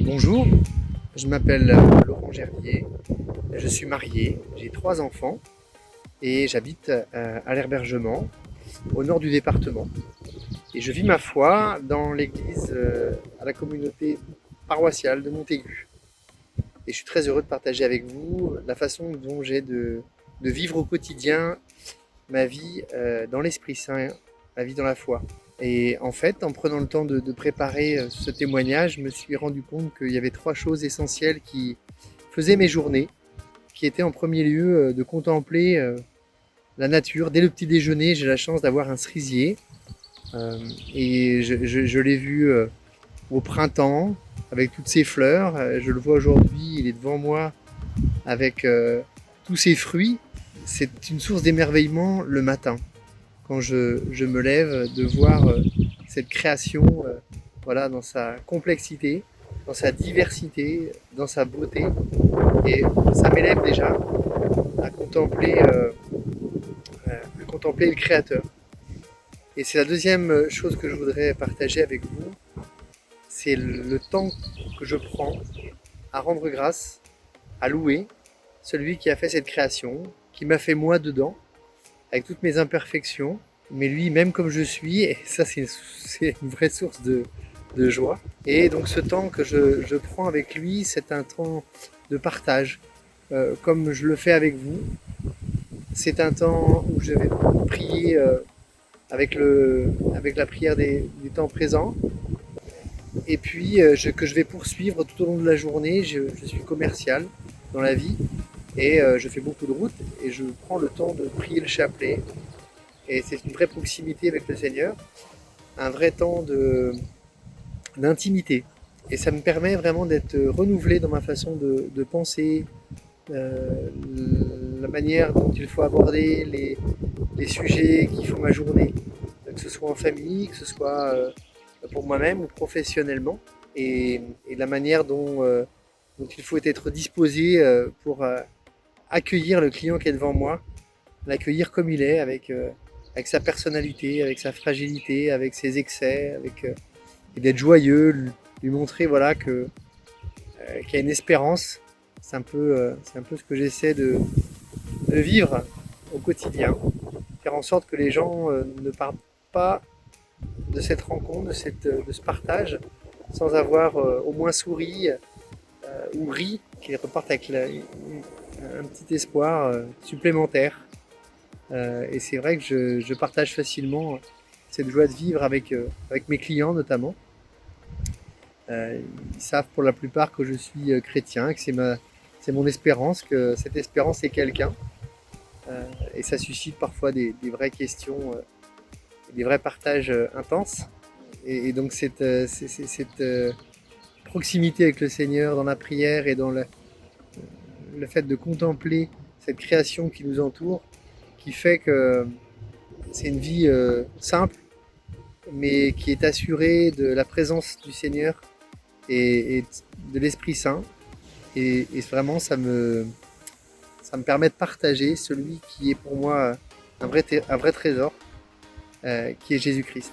Bonjour, je m'appelle Laurent Gervier, je suis marié, j'ai 3 enfants et j'habite à l'Herbergement, au nord du département. Et je vis ma foi dans l'église, à la communauté paroissiale de Montaigu. Et je suis très heureux de partager avec vous la façon dont j'ai de vivre au quotidien ma vie dans l'Esprit Saint, ma vie dans la foi. Et en fait, en prenant le temps de préparer ce témoignage, je me suis rendu compte qu'il y avait 3 choses essentielles qui faisaient mes journées, qui étaient en premier lieu de contempler la nature. Dès le petit déjeuner, j'ai la chance d'avoir un cerisier euh, et je l'ai vu au printemps avec toutes ses fleurs. Je le vois aujourd'hui, il est devant moi avec tous ses fruits. C'est une source d'émerveillement le matin quand je me lève de voir cette création voilà, dans sa complexité, dans sa diversité, dans sa beauté. Et ça m'élève déjà à contempler le Créateur. Et c'est la deuxième chose que je voudrais partager avec vous, c'est le temps que je prends à rendre grâce, à louer celui qui a fait cette création, qui m'a fait moi dedans, avec toutes mes imperfections, mais lui, même comme je suis, et ça c'est une vraie source de joie. Et donc ce temps que je prends avec lui, c'est un temps de partage, comme je le fais avec vous. C'est un temps où je vais prier avec la prière des temps présents, et puis que je vais poursuivre tout au long de la journée. Je suis commercial dans la vie, et je fais beaucoup de routes, et je prends le temps de prier le chapelet. Et c'est une vraie proximité avec le Seigneur, un vrai temps d'intimité. Et ça me permet vraiment d'être renouvelé dans ma façon de penser, euh, la manière dont il faut aborder les sujets qui font ma journée, que ce soit en famille, que ce soit pour moi-même ou professionnellement, et la manière dont il faut être disposé pour accueillir le client qui est devant moi, l'accueillir comme il est, avec sa personnalité, avec sa fragilité, avec ses excès, et d'être joyeux, lui montrer voilà, qu'il y a une espérance. C'est un peu ce que j'essaie de vivre au quotidien, faire en sorte que les gens ne partent pas de cette rencontre, de ce partage, sans avoir au moins souri ou ri, qu'ils repartent avec un petit espoir supplémentaire. Et c'est vrai que je partage facilement cette joie de vivre avec mes clients notamment. Ils savent pour la plupart que je suis chrétien, que c'est mon espérance, que cette espérance est quelqu'un. Et ça suscite parfois des vraies questions, des vrais partages intenses. Et donc cette proximité avec le Seigneur dans la prière et dans le fait de contempler cette création qui nous entoure, qui fait que c'est une vie simple, mais qui est assurée de la présence du Seigneur et de l'Esprit Saint. Et vraiment, ça me permet de partager celui qui est pour moi un vrai trésor, qui est Jésus-Christ.